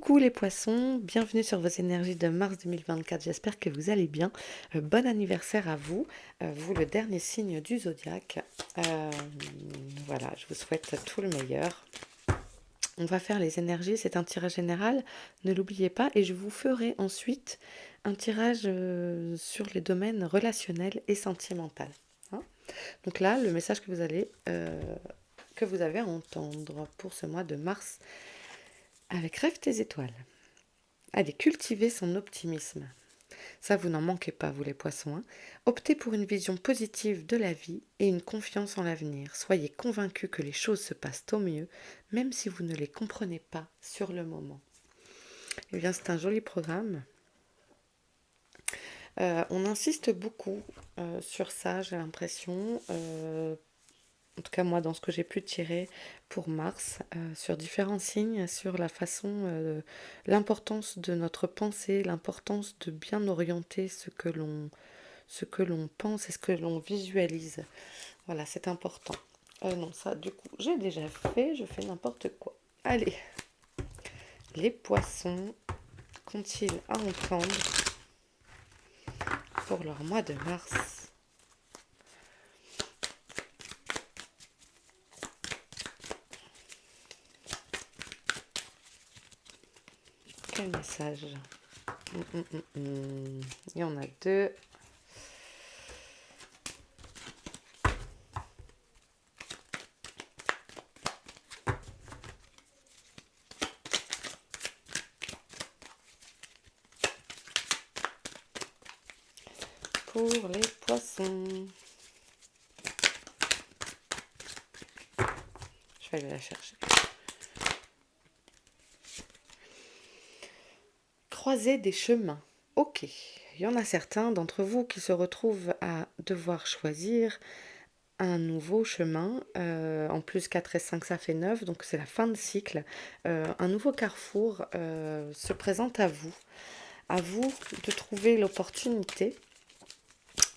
Coucou les poissons, bienvenue sur vos énergies de mars 2024, j'espère que vous allez bien. Bon anniversaire à vous, vous le dernier signe du zodiaque. Voilà, je vous souhaite tout le meilleur. On va faire les énergies, c'est un tirage général, ne l'oubliez pas, et je vous ferai ensuite un tirage sur les domaines relationnels et sentimentaux. Hein. Donc là, le message que vous avez à entendre pour ce mois de mars avec Rêve tes étoiles. Allez, cultivez son optimisme. Ça, vous n'en manquez pas, vous les poissons. Hein. Optez pour une vision positive de la vie et une confiance en l'avenir. Soyez convaincus que les choses se passent au mieux, même si vous ne les comprenez pas sur le moment. Eh bien, c'est un joli programme. On insiste beaucoup sur ça, j'ai l'impression. En tout cas moi dans ce que j'ai pu tirer pour Mars, sur différents signes, sur la façon, l'importance de notre pensée, l'importance de bien orienter ce que l'on pense et ce que l'on visualise. Voilà, c'est important. Non, ça du coup, j'ai déjà fait, je fais n'importe quoi. Allez, les poissons, qu'ont-ils à entendre pour leur mois de mars? Quel message? Il y en a deux. Pour les poissons. Je vais aller la chercher. Croiser des chemins. Ok. Il y en a certains d'entre vous qui se retrouvent à devoir choisir un nouveau chemin. En plus, 4 et 5, ça fait 9, donc c'est la fin de cycle. Un nouveau carrefour se présente à vous. À vous de trouver l'opportunité.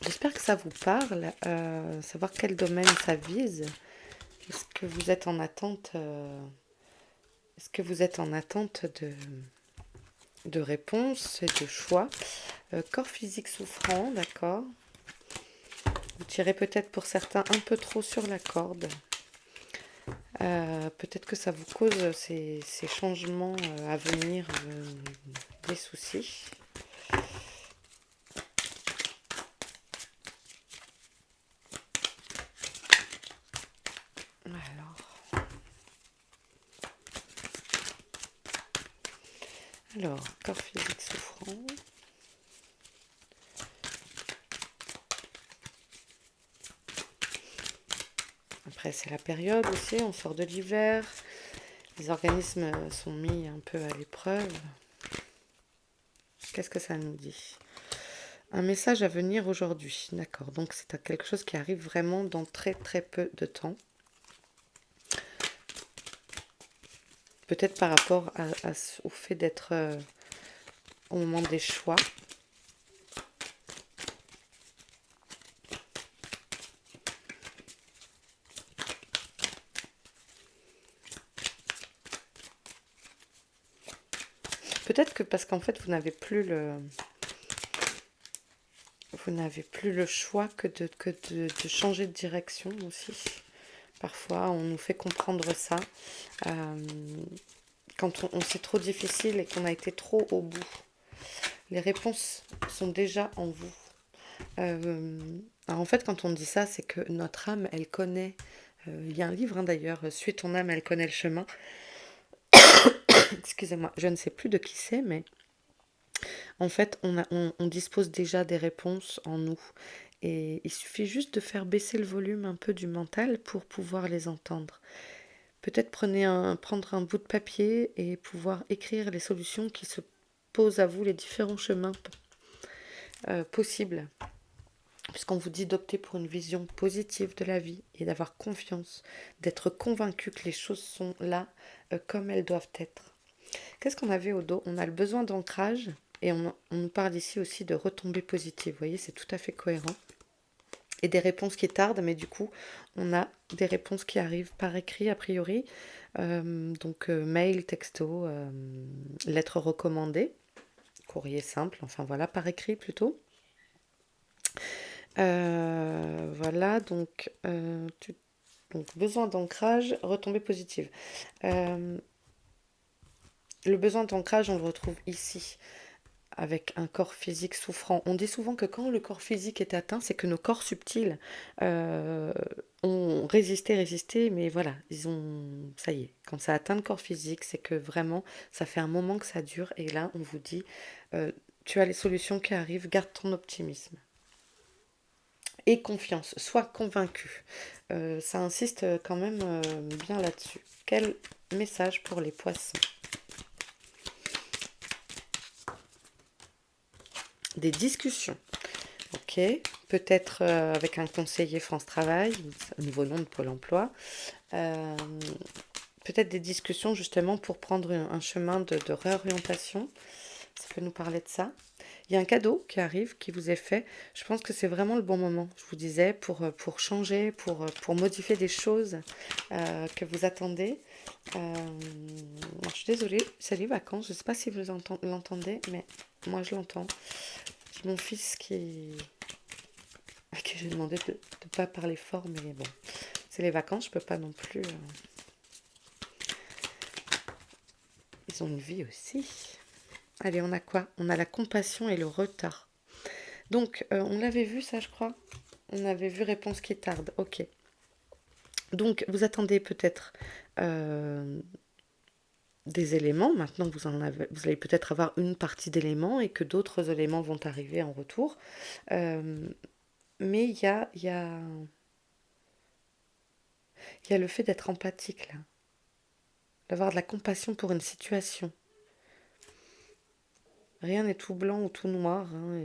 J'espère que ça vous parle. Savoir quel domaine ça vise. Est-ce que vous êtes en attente Est-ce que vous êtes en attente de réponses et de choix? Corps physique souffrant, d'accord. Vous tirez peut-être pour certains un peu trop sur la corde. Peut-être que ça vous cause ces changements à venir des soucis. Alors, corps physique souffrant. Après, c'est la période aussi, on sort de l'hiver. Les organismes sont mis un peu à l'épreuve. Qu'est-ce que ça nous dit? Un message à venir aujourd'hui, d'accord. Donc c'est quelque chose qui arrive vraiment dans très très peu de temps. Peut-être par rapport au fait d'être au moment des choix. Peut-être que parce qu'en fait vous n'avez plus le choix que de changer de direction aussi. Parfois on nous fait comprendre ça. Quand c'est trop difficile et qu'on a été trop au bout. Les réponses sont déjà en vous. Alors en fait, quand on dit ça, c'est que notre âme, elle connaît. Il y a un livre d'ailleurs, Suis ton âme, elle connaît le chemin. Excusez-moi, je ne sais plus de qui c'est, mais en fait, on dispose déjà des réponses en nous. Et il suffit juste de faire baisser le volume un peu du mental pour pouvoir les entendre. Peut-être prendre un bout de papier et pouvoir écrire les solutions qui se posent à vous, les différents chemins possibles. Puisqu'on vous dit d'opter pour une vision positive de la vie et d'avoir confiance, d'être convaincu que les choses sont là comme elles doivent être. Qu'est-ce qu'on avait au dos? On a le besoin d'ancrage et on nous parle ici aussi de retombées positives. Vous voyez, c'est tout à fait cohérent. et des réponses qui tardent, mais du coup, on a des réponses qui arrivent par écrit, a priori. Donc, mail, texto, lettre recommandée, courrier simple, enfin voilà, par écrit plutôt. Voilà, donc besoin d'ancrage, retombée positive. Euh, le besoin d'ancrage, on le retrouve ici, avec un corps physique souffrant. On dit souvent que quand le corps physique est atteint, c'est que nos corps subtils euh, ont résisté, mais voilà, ça y est, quand ça atteint le corps physique, c'est que vraiment, ça fait un moment que ça dure, et là, on vous dit, euh, tu as les solutions qui arrivent, garde ton optimisme. Et confiance, sois convaincu. Ça insiste quand même bien là-dessus. Quel message pour les poissons? Des discussions. Ok, peut-être avec un conseiller France Travail, au niveau nom de Pôle emploi. Euh, Peut-être des discussions justement pour prendre un chemin de réorientation. Ça peut nous parler de ça. Il y a un cadeau qui arrive, qui vous est fait. Je pense que c'est vraiment le bon moment, je vous disais, pour changer, pour modifier des choses que vous attendez. Je suis désolée, c'est les vacances. Je ne sais pas si vous l'entendez, mais moi je l'entends. J'ai mon fils à qui j'ai demandé de ne pas parler fort, mais bon, c'est les vacances, je peux pas non plus. Ils ont une vie aussi. Allez, on a quoi? On a la compassion et le retard. Donc, on l'avait vu ça, je crois. On avait vu réponse qui tarde. Ok. Donc, vous attendez peut-être des éléments. Maintenant, vous allez peut-être avoir une partie d'éléments et que d'autres éléments vont arriver en retour. Euh, mais il y a le fait d'être empathique, là. D'avoir de la compassion pour une situation. Rien n'est tout blanc ou tout noir, hein,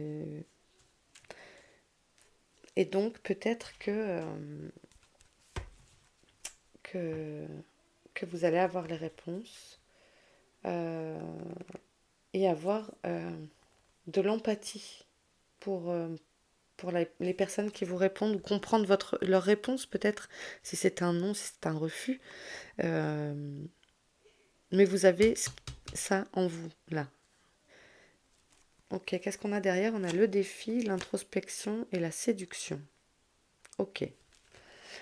et donc, peut-être que, que vous allez avoir les réponses euh, et avoir de l'empathie pour les personnes qui vous répondent ou comprendre leur réponse peut-être, si c'est un non, si c'est un refus. Euh, mais vous avez ça en vous, là. Ok, qu'est-ce qu'on a derrière? On a le défi, l'introspection et la séduction. Ok.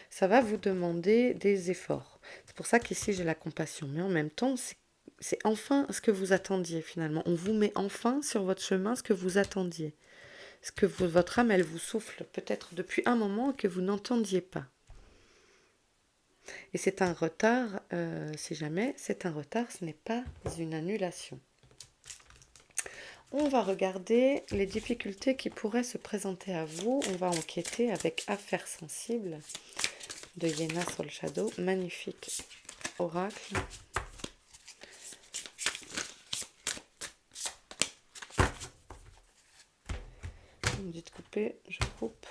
Ça va vous demander des efforts. C'est pour ça qu'ici j'ai la compassion. Mais en même temps, c'est enfin ce que vous attendiez finalement. On vous met enfin sur votre chemin ce que vous attendiez. Ce que votre âme, elle vous souffle peut-être depuis un moment que vous n'entendiez pas. Et c'est un retard, si jamais c'est un retard, ce n'est pas une annulation. On va regarder les difficultés qui pourraient se présenter à vous. On va enquêter avec Affaires sensibles de Yena Soul Shadow. Magnifique oracle. Vous me dites couper, je coupe.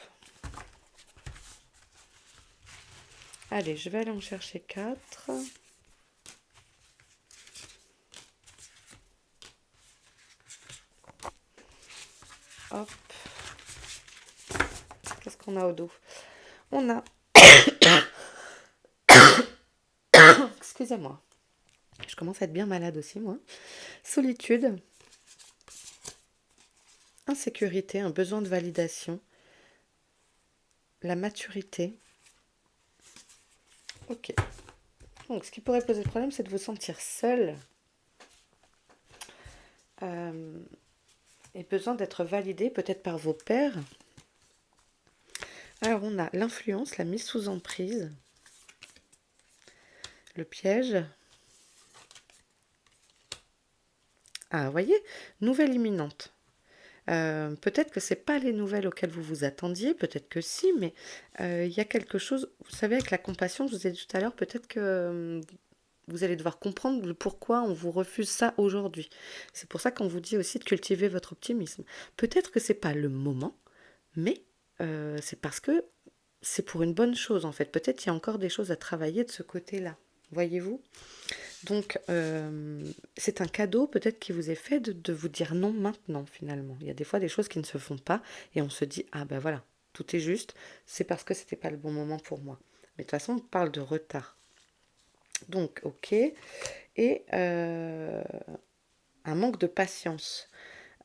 Allez, je vais aller en chercher 4. Hop. Qu'est-ce qu'on a au dos? On a... Excusez-moi. Je commence à être bien malade aussi, moi. Solitude. Insécurité, un besoin de validation. La maturité. Ok. Donc, ce qui pourrait poser problème, c'est de vous sentir seul. Et besoin d'être validé, peut-être par vos pairs. Alors, on a l'influence, la mise sous emprise. Le piège. Ah, vous voyez, nouvelle imminente. Peut-être que c'est pas les nouvelles auxquelles vous vous attendiez, peut-être que si, mais il y a quelque chose, vous savez, avec la compassion, je vous ai dit tout à l'heure, peut-être que vous allez devoir comprendre le pourquoi on vous refuse ça aujourd'hui. C'est pour ça qu'on vous dit aussi de cultiver votre optimisme. Peut-être que c'est pas le moment, mais c'est parce que c'est pour une bonne chose en fait. Peut-être qu'il y a encore des choses à travailler de ce côté-là. Voyez-vous? Donc, c'est un cadeau peut-être qui vous est fait de vous dire non maintenant, finalement. Il y a des fois des choses qui ne se font pas et on se dit, ah ben voilà, tout est juste, c'est parce que c'était pas le bon moment pour moi. Mais de toute façon, on parle de retard. Donc, ok. Et un manque de patience.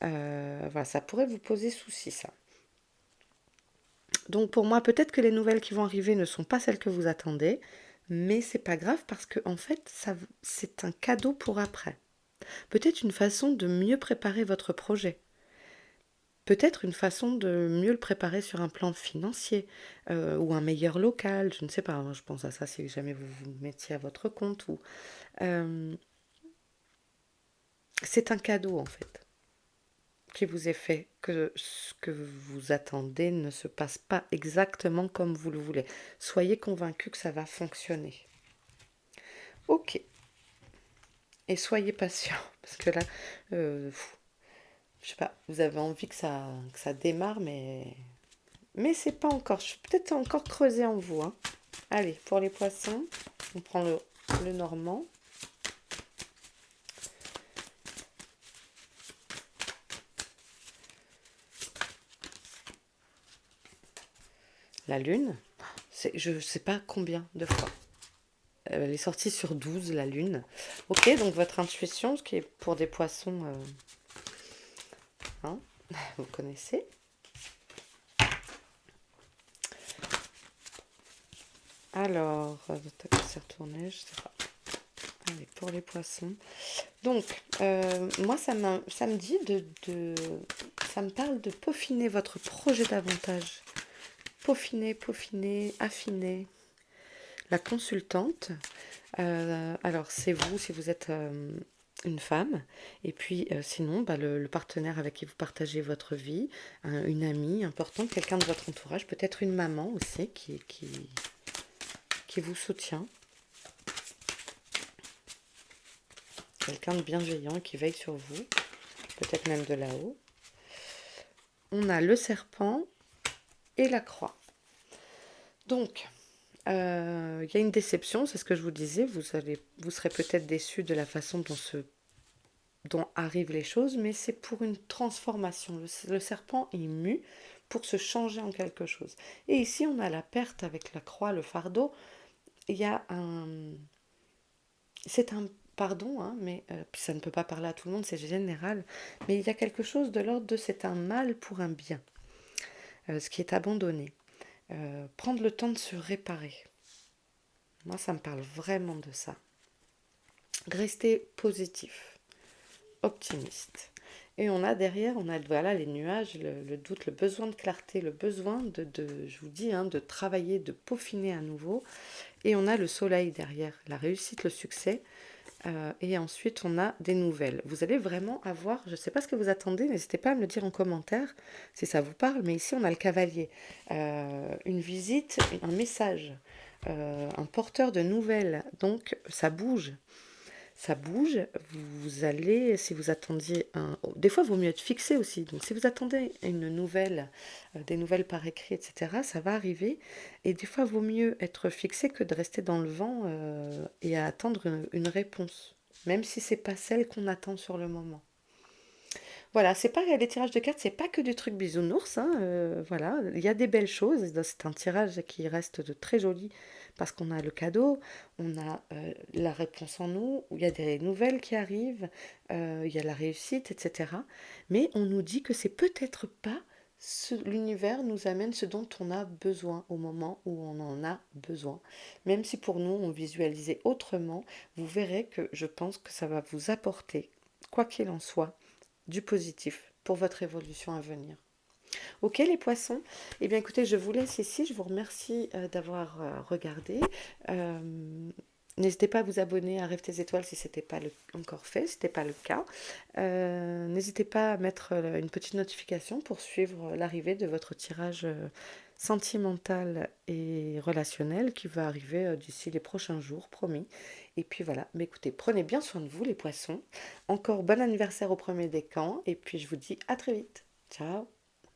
Voilà, ça pourrait vous poser souci, ça. Donc pour moi, peut-être que les nouvelles qui vont arriver ne sont pas celles que vous attendez, mais c'est pas grave parce que en fait, c'est un cadeau pour après. Peut-être une façon de mieux préparer votre projet. Peut-être une façon de mieux le préparer sur un plan financier ou un meilleur local, je ne sais pas, hein, je pense à ça si jamais vous vous mettiez à votre compte. Euh, c'est un cadeau en fait qui vous est fait, que ce que vous attendez ne se passe pas exactement comme vous le voulez. Soyez convaincu que ça va fonctionner. Ok, et soyez patient, parce que là, je sais pas, vous avez envie que ça démarre, mais c'est pas encore. Je vais peut-être encore creuser en vous. Hein. Allez, pour les poissons, on prend le normand. La lune, je sais pas combien de fois. Elle est sortie sur 12, la lune. Ok, donc votre intuition, ce qui est pour des poissons, hein, vous connaissez. Alors, c'est retourné, je sais pas. Allez, pour les poissons. Donc, moi, ça me dit ça me parle de peaufiner votre projet davantage. Peaufiner, affiner. La consultante, alors c'est vous si vous êtes une femme, et puis sinon, bah, le partenaire avec qui vous partagez votre vie, une amie importante, quelqu'un de votre entourage, peut-être une maman aussi qui vous soutient, quelqu'un de bienveillant qui veille sur vous, peut-être même de là-haut. On a le serpent et la croix. Donc, il y a une déception, c'est ce que je vous disais, vous serez peut-être déçu de la façon dont arrivent les choses, mais c'est pour une transformation. Le serpent est mu pour se changer en quelque chose. Et ici, on a la perte avec la croix, le fardeau. Il y a un... C'est un pardon, hein, mais ça ne peut pas parler à tout le monde, c'est général. Mais il y a quelque chose de l'ordre de c'est un mal pour un bien, ce qui est abandonné. Prendre le temps de se réparer. Moi, ça me parle vraiment de ça. Rester positif, optimiste. Et on a derrière, on a voilà, les nuages, le doute, le besoin de clarté, le besoin je vous dis, hein, de travailler, de peaufiner à nouveau. Et on a le soleil derrière, la réussite, le succès. Et ensuite, on a des nouvelles. Vous allez vraiment avoir, je ne sais pas ce que vous attendez, n'hésitez pas à me le dire en commentaire si ça vous parle. Mais ici, on a le cavalier. Une visite, un message, un porteur de nouvelles. Donc, ça bouge. Ça bouge, vous allez, si vous attendiez Des fois, il vaut mieux être fixé aussi. Donc, si vous attendez une nouvelle, des nouvelles par écrit, etc., ça va arriver. Et des fois, il vaut mieux être fixé que de rester dans le vent et à attendre une réponse, même si c'est pas celle qu'on attend sur le moment. Voilà, c'est pas les tirages de cartes, c'est pas que du truc bisounours, hein, voilà, il y a des belles choses. C'est un tirage qui reste de très joli parce qu'on a le cadeau, on a la réponse en nous, il y a des nouvelles qui arrivent, il y a la réussite, etc. Mais on nous dit que c'est peut-être pas l'univers nous amène ce dont on a besoin au moment où on en a besoin. Même si pour nous on visualisait autrement, vous verrez que je pense que ça va vous apporter, quoi qu'il en soit, du positif pour votre évolution à venir. Ok les poissons. Eh bien écoutez, je vous laisse ici. Je vous remercie d'avoir regardé. Euh, N'hésitez pas à vous abonner à Rêve tes étoiles si ce n'était pas encore fait, si ce n'était pas le cas. N'hésitez pas à mettre une petite notification pour suivre l'arrivée de votre tirage sentimental et relationnel qui va arriver d'ici les prochains jours, promis. Et puis voilà, mais écoutez, prenez bien soin de vous les poissons. Encore bon anniversaire au premier décan et puis je vous dis à très vite. Ciao.